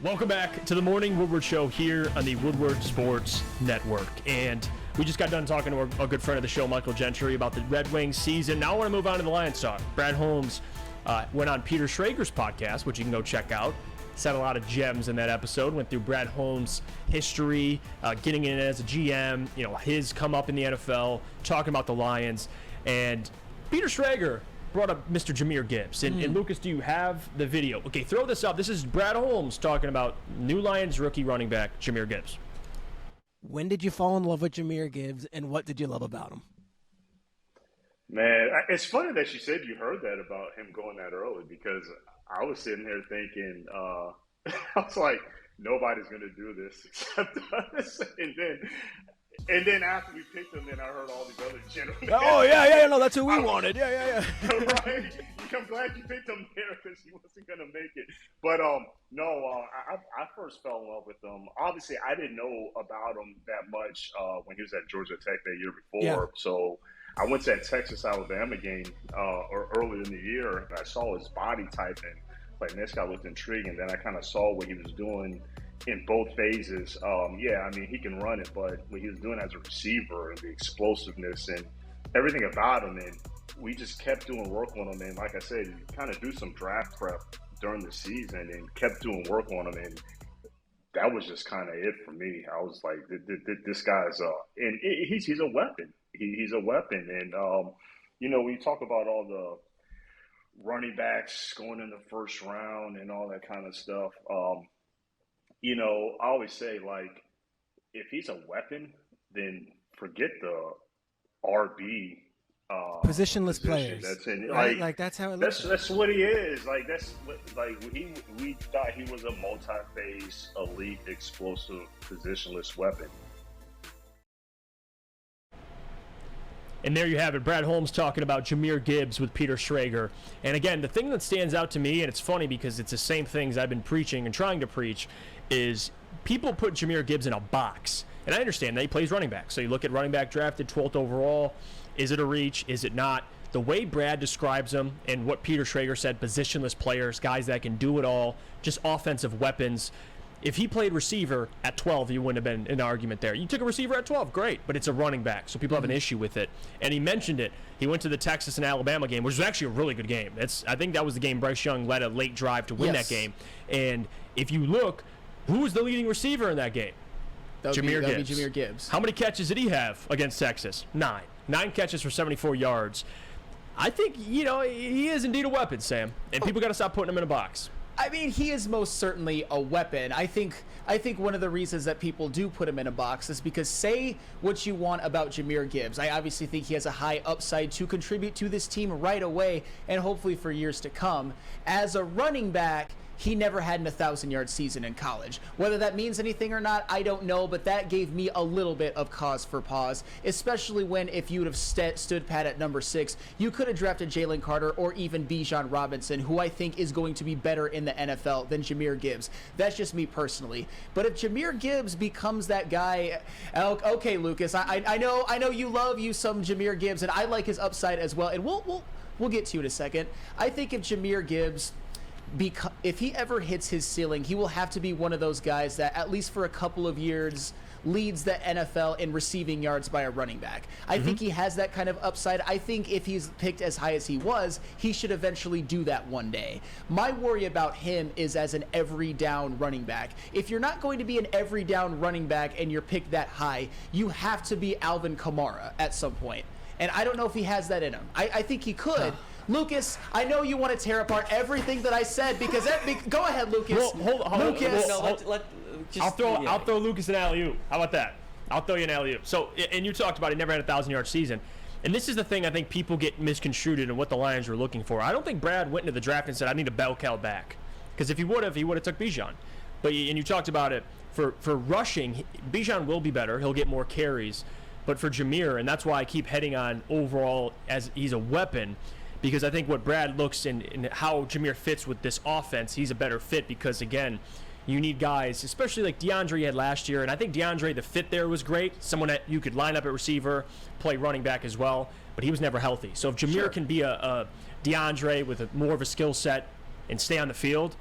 Welcome back to the Morning Woodward Show here on the Woodward Sports Network. And we just got done talking to a good friend of the show, Michael Gentry, about the Red Wings season. Now I want to move on to the Lions talk. Brad Holmes went on Peter Schrager's podcast, which you can go check out. Said a lot of gems in that episode. Went through Brad Holmes' history, getting in as a GM, his come up in the NFL, talking about the Lions. And Peter Schrager brought up Mr. Jahmyr Gibbs. And Lucas, do you have the video? Okay, throw this up. This is Brad Holmes talking about new Lions rookie running back Jahmyr Gibbs. When did you fall in love with Jahmyr Gibbs, and what did you love about him? Man, it's funny that you said you heard that about him going that early, because I was sitting here thinking, I was like, nobody's going to do this except us. And then after we picked him, then I heard all these other gentlemen. Oh, yeah, no, that's who we wanted. Yeah. Right? I'm glad you picked him there because he wasn't going to make it. But, I first fell in love with him. Obviously, I didn't know about him that much when he was at Georgia Tech that year before. Yeah. So I went to that Texas-Alabama game earlier in the year. And I saw his body type and, like, this guy looked intriguing. Then I kind of saw what he was doing in both phases. He can run it, but what he was doing as a receiver and the explosiveness and everything about him, and we just kept doing work on him. And like I said, you kind of do some draft prep during the season and kept doing work on him, and that was just kind of it for me. I was like, this guy's and he's a weapon. He's a weapon, and when you talk about all the running backs going in the first round and all that kind of stuff. I always say, like, if he's a weapon, then forget the RB positionless players. That's in, right? Like that's how it looks. That's what he is. Like we thought he was a multi-phase, elite, explosive, positionless weapon. And there you have it, Brad Holmes talking about Jahmyr Gibbs with Peter Schrager. And again, the thing that stands out to me, and it's funny because it's the same things I've been preaching and trying to preach, is people put Jahmyr Gibbs in a box. And I understand that he plays running back. So you look at running back drafted 12th overall. Is it a reach? Is it not? The way Brad describes them and what Peter Schrager said, positionless players, guys that can do it all, just offensive weapons. If he played receiver at 12, you wouldn't have been an argument there. You took a receiver at 12, great, but it's a running back, so people have an issue with it. And he mentioned it. He went to the Texas and Alabama game, which was actually a really good game. I think that was the game Bryce Young led a late drive to win that game. And if you look, who was the leading receiver in that game? Jahmyr Gibbs. How many catches did he have against Texas? 9. 9 catches for 74 yards. I think, he is indeed a weapon, Sam, and people got to stop putting him in a box. I mean, he is most certainly a weapon. I think one of the reasons that people do put him in a box is because, say what you want about Jahmyr Gibbs, I obviously think he has a high upside to contribute to this team right away and hopefully for years to come. As a running back, he never had an 1,000-yard season in college. Whether that means anything or not, I don't know, but that gave me a little bit of cause for pause, especially when if you would have stood pat at number 6, you could have drafted Jalen Carter or even Bijan Robinson, who I think is going to be better in the NFL than Jahmyr Gibbs. That's just me personally. But if Jahmyr Gibbs becomes that guy, okay, Lucas, I know you love you some Jahmyr Gibbs, and I like his upside as well, and we'll get to it in a second. I think if Jahmyr Gibbs, if he ever hits his ceiling, he will have to be one of those guys that, at least for a couple of years, leads the NFL in receiving yards by a running back. I think he has that kind of upside. I think if he's picked as high as he was, he should eventually do that one day. My worry about him is as an every down running back. If you're not going to be an every down running back and you're picked that high, you have to be Alvin Kamara at some point. And I don't know if he has that in him. I think he could. Lucas, I know you want to tear apart everything that I said because go ahead, Lucas. Well, hold on. Lucas, I'll throw Lucas an alley-oop. How about that? I'll throw you an alley-oop. So, and you talked about he never had a 1,000-yard season. And this is the thing I think people get misconstrued in what the Lions were looking for. I don't think Brad went into the draft and said, I need a bell cow back. Because if he would have took Bijan. And you talked about it. For rushing, Bijan will be better. He'll get more carries. But for Jahmyr, and that's why I keep heading on overall as he's a weapon, because I think what Brad looks in how Jahmyr fits with this offense, he's a better fit because, again, you need guys, especially like DeAndre had last year, and I think DeAndre, the fit there was great, someone that you could line up at receiver, play running back as well, but he was never healthy. So if Jahmyr can be a DeAndre with more of a skill set and stay on the field,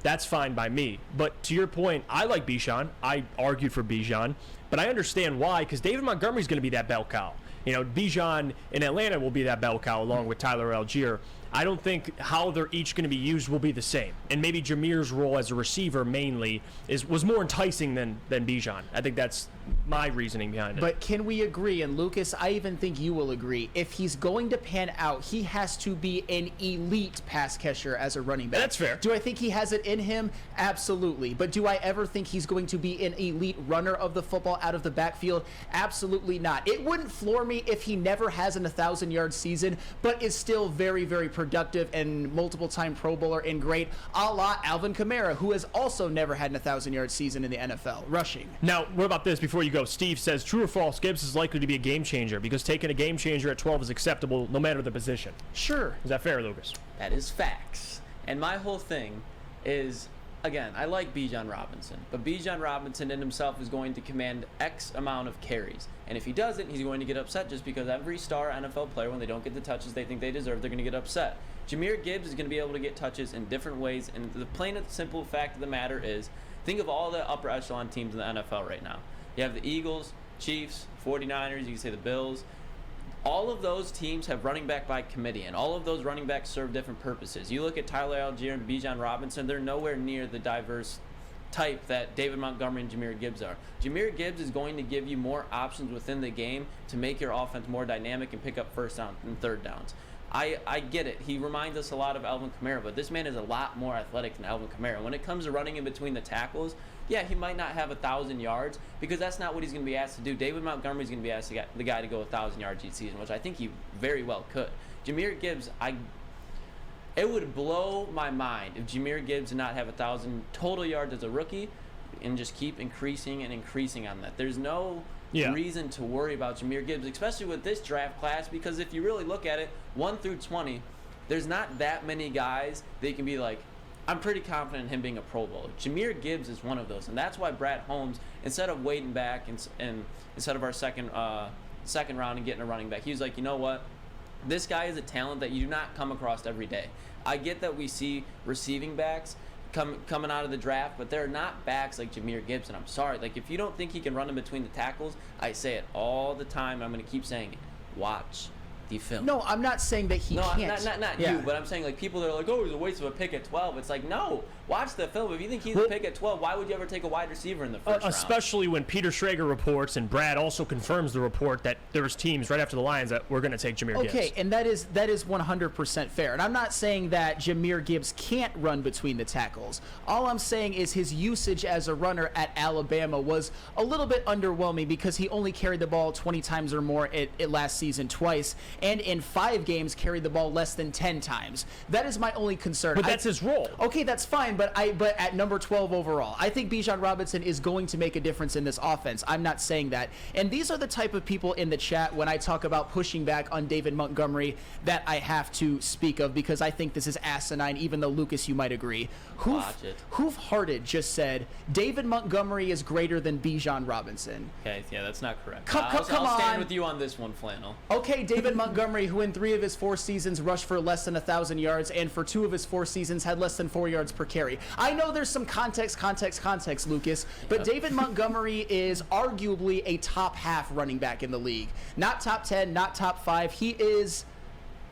that's fine by me. But to your point, I like Bijan. I argued for Bijan, but I understand why, because David Montgomery's going to be that bell cow. Bijan in Atlanta will be that bell cow along with Tyler Algier. I don't think how they're each going to be used will be the same. And maybe Jameer's role as a receiver mainly was more enticing than Bijan. I think that's my reasoning behind it. But can we agree, and Lucas, I even think you will agree, if he's going to pan out, he has to be an elite pass catcher as a running back. That's fair. Do I think he has it in him? Absolutely. But do I ever think he's going to be an elite runner of the football out of the backfield? Absolutely not. It wouldn't floor me if he never has an 1,000-yard season, but is still very, very productive and multiple-time Pro Bowler and great, a la Alvin Kamara, who has also never had an 1,000-yard season in the NFL, rushing. Now, what about this before you go? Steve says, true or false, Gibbs is likely to be a game changer because taking a game changer at 12 is acceptable no matter the position. Sure. Is that fair, Lucas? That is facts. And my whole thing is, again, I like Bijan Robinson, but Bijan Robinson in himself is going to command X amount of carries. And if he doesn't, he's going to get upset just because every star NFL player, when they don't get the touches they think they deserve, they're going to get upset. Jameer Gibbs is going to be able to get touches in different ways. And the plain and simple fact of the matter is, think of all the upper echelon teams in the NFL right now. You have the Eagles, Chiefs, 49ers, you can say the Bills. All of those teams have running back by committee, and all of those running backs serve different purposes. You look at Tyler Algier and Bijan Robinson, they're nowhere near the diverse type that David Montgomery and Jameer Gibbs are. Jameer Gibbs is going to give you more options within the game to make your offense more dynamic and pick up first down and third downs. I get it. He reminds us a lot of Alvin Kamara, but this man is a lot more athletic than Alvin Kamara. When it comes to running in between the tackles, yeah, he might not have 1,000 yards because that's not what he's going to be asked to do. David Montgomery is going to be asked the guy to go 1,000 yards each season, which I think he very well could. Jameer Gibbs, it would blow my mind if Jameer Gibbs did not have 1,000 total yards as a rookie and just keep increasing and increasing on that. There's no reason to worry about Jameer Gibbs, especially with this draft class, because if you really look at it, 1 through 20, there's not that many guys that you can be like, I'm pretty confident in him being a Pro Bowler. Jameer Gibbs is one of those, and that's why Brad Holmes, instead of waiting back and instead of our second round and getting a running back, he was like, you know what? This guy is a talent that you do not come across every day. I get that we see receiving backs coming out of the draft, but they're not backs like Jameer Gibbs, and I'm sorry. Like, if you don't think he can run in between the tackles, I say it all the time. I'm going to keep saying it. Watch the film. No, I'm not saying that he can't. Not you, but I'm saying, like, people that are like, oh, he's a waste of a pick at 12. It's like, no, watch the film. If you think he's a pick at 12, why would you ever take a wide receiver in the first round? Especially when Peter Schrager reports and Brad also confirms the report that there was teams right after the Lions that were going to take Jameer Gibbs. Okay, and that is 100% fair. And I'm not saying that Jameer Gibbs can't run between the tackles. All I'm saying is his usage as a runner at Alabama was a little bit underwhelming because he only carried the ball 20 times or more at last season twice, and in 5 games carried the ball less than 10 times. That is my only concern. But that's his role. Okay, that's fine, but at number 12 overall, I think Bijan Robinson is going to make a difference in this offense. I'm not saying that. And these are the type of people in the chat when I talk about pushing back on David Montgomery that I have to speak of, because I think this is asinine, even though, Lucas, you might agree. Hoof-hearted just said David Montgomery is greater than Bijan Robinson. Okay, yeah, that's not correct. Come I'll stand on. with you on this one, Flannel. Okay, David Montgomery, who in 3 of his 4 seasons rushed for less than 1,000 yards, and for 2 of his 4 seasons had less than 4 yards per carry. I know there's some context, Lucas, but David Montgomery is arguably a top half running back in the league. Not top 10, not top 5. He is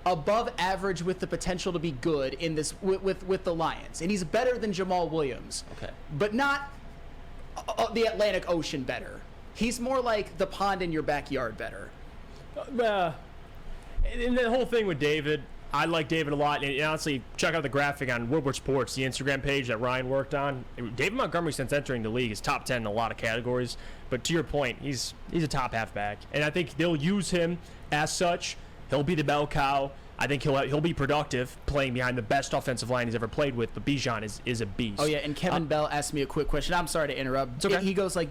above average with the potential to be good in this with the Lions, and he's better than Jamal Williams. Okay, but not the Atlantic Ocean better. He's more like the pond in your backyard better. And the whole thing with David, I like David a lot. And honestly, check out the graphic on Woodward Sports, the Instagram page that Ryan worked on. David Montgomery, since entering the league, is top 10 in a lot of categories. But to your point, he's a top halfback, and I think they'll use him as such. He'll be the bell cow. I think he'll be productive playing behind the best offensive line he's ever played with. But Bijan is a beast. Oh yeah, and Kevin Bell asked me a quick question. I'm sorry to interrupt. It's okay. He goes like,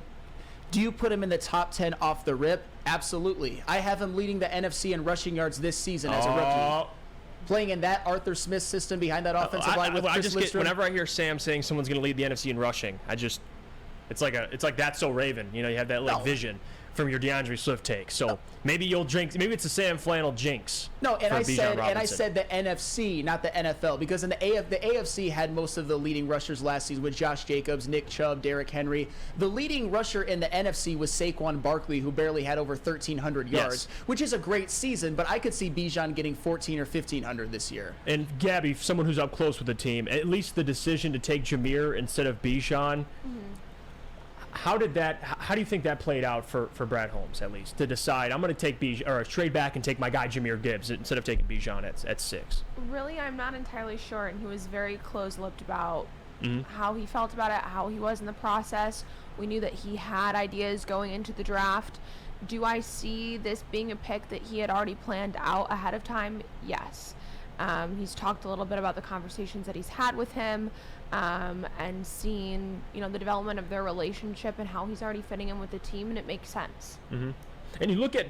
do you put him in the top 10 off the rip? Absolutely. I have him leading the NFC in rushing yards this season as a rookie. Playing in that Arthur Smith system behind that offensive line with Chris Lidstrom. Whenever I hear Sam saying someone's going to lead the NFC in rushing, it's like that's so Raven. You know, you have that vision. from your DeAndre Swift take. So maybe you'll jinx. Maybe it's a Sam Flannel jinx. No, and for Bijan Robinson. I said the NFC, not the NFL, because in the AFC had most of the leading rushers last season with Josh Jacobs, Nick Chubb, Derrick Henry. The leading rusher in the NFC was Saquon Barkley, who barely had over 1,300 yards, which is a great season. But I could see Bijan getting 1,400 or 1,500 this year. And Gabby, someone who's up close with the team, at least the decision to take Jameer instead of Bijan. How do you think that played out for Brad Holmes, at least, to decide I'm going to take Bijan or trade back and take my guy Jameer Gibbs instead of taking Bijan at 6? Really, I'm not entirely sure, and he was very close-lipped about how he felt about it, how he was in the process. We knew that he had ideas going into the draft. Do I see this being a pick that he had already planned out ahead of time? Yes. He's talked a little bit about the conversations that he's had with him, and seen, the development of their relationship and how he's already fitting in with the team, and it makes sense. And you look at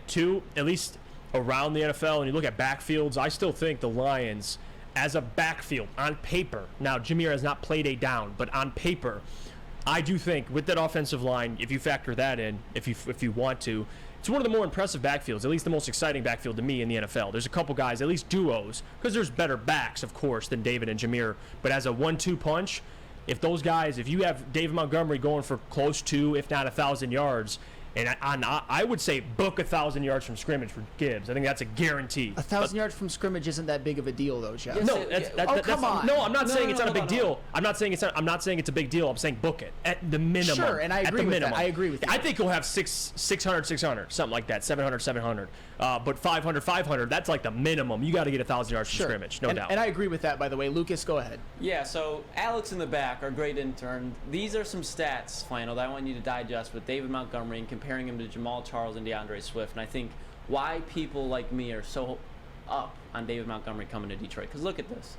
at least around the NFL, and you look at backfields, I still think the Lions, as a backfield, on paper, now Jameer has not played a down, but on paper, I do think with that offensive line, if you factor that in, if you want to, it's one of the more impressive backfields, at least the most exciting backfield to me in the NFL. There's a couple guys, at least duos, because there's better backs, of course, than David and Jameer. But as a 1-2 punch, if you have David Montgomery going for close to, if not 1,000 yards, and I would say book 1,000 yards from scrimmage for Gibbs. I think that's a guarantee. 1,000 yards from scrimmage isn't that big of a deal, though, Jeff. Yes, come on. No, I'm not saying it's not a big deal. I'm not saying it's a big deal. I'm saying book it at the minimum. Sure, and I agree with that. I agree with you. I think he'll have 600, something like that, 700. But 500, that's like the minimum. You got to get 1,000 yards from scrimmage, no doubt. And I agree with that, by the way. Lucas, go ahead. Yeah, so Alex in the back, our great intern, these are some stats, Flannel, that I want you to digest with David Montgomery and comparing him to Jamal Charles and DeAndre Swift. And I think why people like me are so up on David Montgomery coming to Detroit. Because look at this.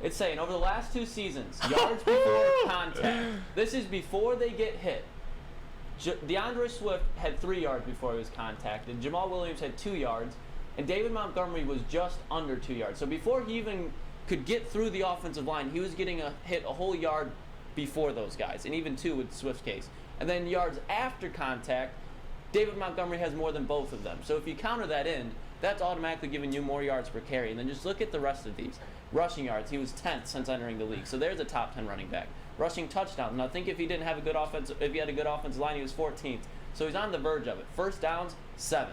It's saying over the last 2 seasons, yards before contact. This is before they get hit. DeAndre Swift had 3 yards before he was contacted. Jamal Williams had 2 yards. And David Montgomery was just under 2 yards. So before he even could get through the offensive line, he was getting hit a whole yard before those guys. And even 2 with Swift's case. And then yards after contact, David Montgomery has more than both of them. So if you counter that in, that's automatically giving you more yards per carry. And then just look at the rest of these. Rushing yards, he was 10th since entering the league. So there's a top 10 running back. Rushing touchdowns. Now think if he had a good offensive line, he was 14th. So he's on the verge of it. First downs, 7th.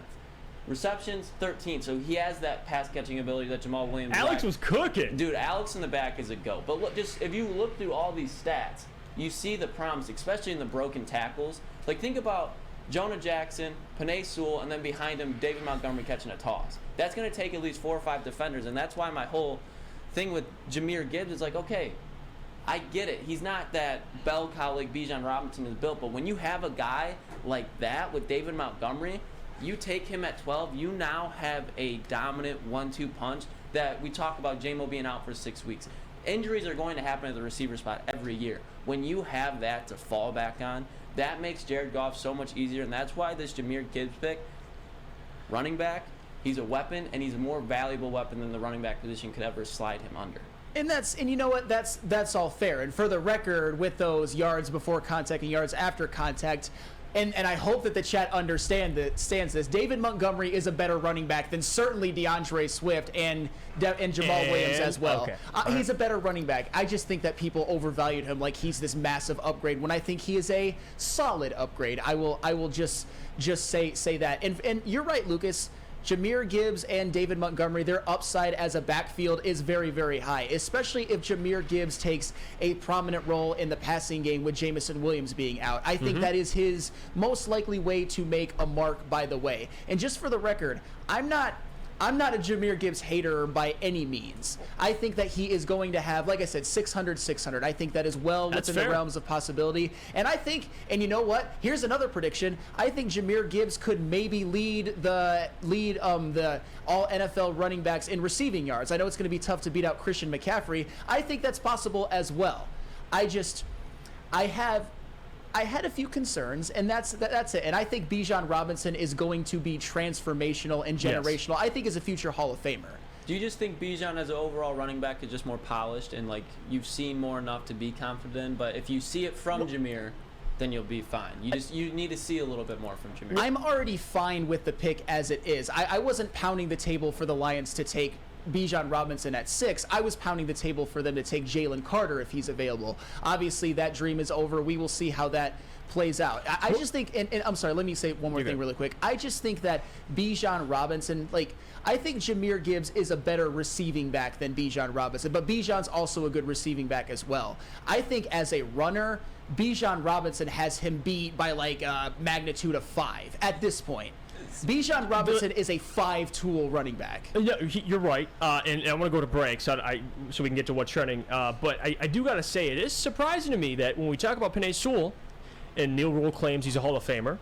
Receptions, 13th. So he has that pass catching ability that Jamal Williams Alex was cooking. Dude, Alex in the back is a GOAT. But look, just if you look through all these stats, you see the promise, especially in the broken tackles. Like think about Jonah Jackson, Penei Sewell, and then behind him, David Montgomery catching a toss. That's going to take at least 4 or 5 defenders, and that's why my whole thing with Jameer Gibbs is like, okay, I get it. He's not that bell cow like Bijan Robinson is built, but when you have a guy like that with David Montgomery, you take him at 12, you now have a dominant 1-2 punch that we talk about J-Mo being out for 6 weeks. Injuries are going to happen at the receiver spot every year. When you have that to fall back on, that makes Jared Goff so much easier, and that's why this Jameer Gibbs pick, running back, he's a weapon, and he's a more valuable weapon than the running back position could ever slide him under. And you know what? That's all fair. And for the record, with those yards before contact and yards after contact, and I hope that the chat understands this. David Montgomery is a better running back than certainly DeAndre Swift and Jamal Williams as well. Okay. He's a better running back. I just think that people overvalued him like he's this massive upgrade when I think he is a solid upgrade. I will just say that. And you're right, Lucas. Jameer Gibbs and David Montgomery, their upside as a backfield is very, very high, especially if Jameer Gibbs takes a prominent role in the passing game with Jamison Williams being out. I think that is his most likely way to make a mark, by the way. And just for the record, I'm not a Jameer Gibbs hater by any means. I think that he is going to have, like I said, 600. I think that is well within the realms of possibility. And I think, and you know what? Here's another prediction. I think Jameer Gibbs could maybe lead the all NFL running backs in receiving yards. I know it's going to be tough to beat out Christian McCaffrey. I think that's possible as well. I had a few concerns, and that's it. And I think Bijan Robinson is going to be transformational and generational. Yes. I think is a future Hall of Famer. Do you just think Bijan as an overall running back is just more polished and like you've seen more enough to be confident? But if you see it from Jameer, then you'll be fine. You need to see a little bit more from Jameer. I'm already fine with the pick as it is. I wasn't pounding the table for the Lions to take Bijan Robinson at 6. I was pounding the table for them to take Jalen Carter if he's available. Obviously, that dream is over. We will see how that plays out. I just think, and I'm sorry, let me say one more thing really quick. I just think that Bijan Robinson, I think Jahmyr Gibbs is a better receiving back than Bijan Robinson, but Bijan's also a good receiving back as well. I think as a runner, Bijan Robinson has him beat by a magnitude of 5 at this point. Bijan Robinson is a 5-tool running back. Yeah, you're right. And I want to go to break so we can get to what's trending. But I do got to say, it is surprising to me that when we talk about Penei Sewell, and Neil Rule claims he's a Hall of Famer, a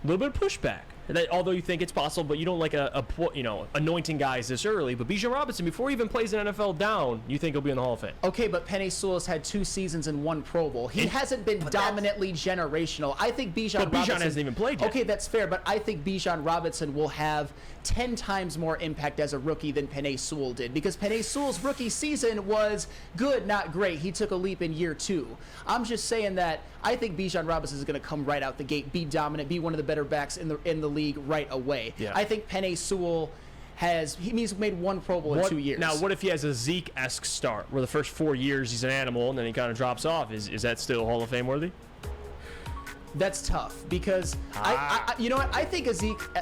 little bit of pushback. That, although you think it's possible, but you don't like anointing guys this early. But Bijan Robinson, before he even plays an NFL down, you think he'll be in the Hall of Fame? Okay, but Penei Sewell's had 2 seasons and 1 Pro Bowl. He hasn't been dominantly generational. I think Bijan Robinson hasn't even played yet. Okay, that's fair, but I think Bijan Robinson will have 10 times more impact as a rookie than Penei Sewell did, because Penei Sewell's rookie season was good, not great. He took a leap in year 2. I'm just saying that I think Bijan Robinson is going to come right out the gate, be dominant, be one of the better backs in the league right away. Yeah. I think Penei Sewell he's made 1 Pro Bowl in 2 years. Now, what if he has a Zeke-esque start, where the first 4 years he's an animal and then he kind of drops off? Is that still Hall of Fame worthy? That's tough, because you know what? I think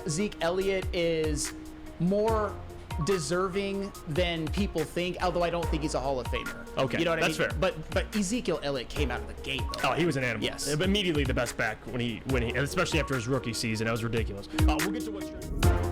Zeke Elliott is more deserving than people think, although I don't think he's a Hall of Famer. Okay, you know what that's I mean? fair. But Ezekiel Elliott came out of the gate, though. Oh, he was an animal. Yes. Immediately the best back when he, especially after his rookie season. That was ridiculous. We'll get to what's trending.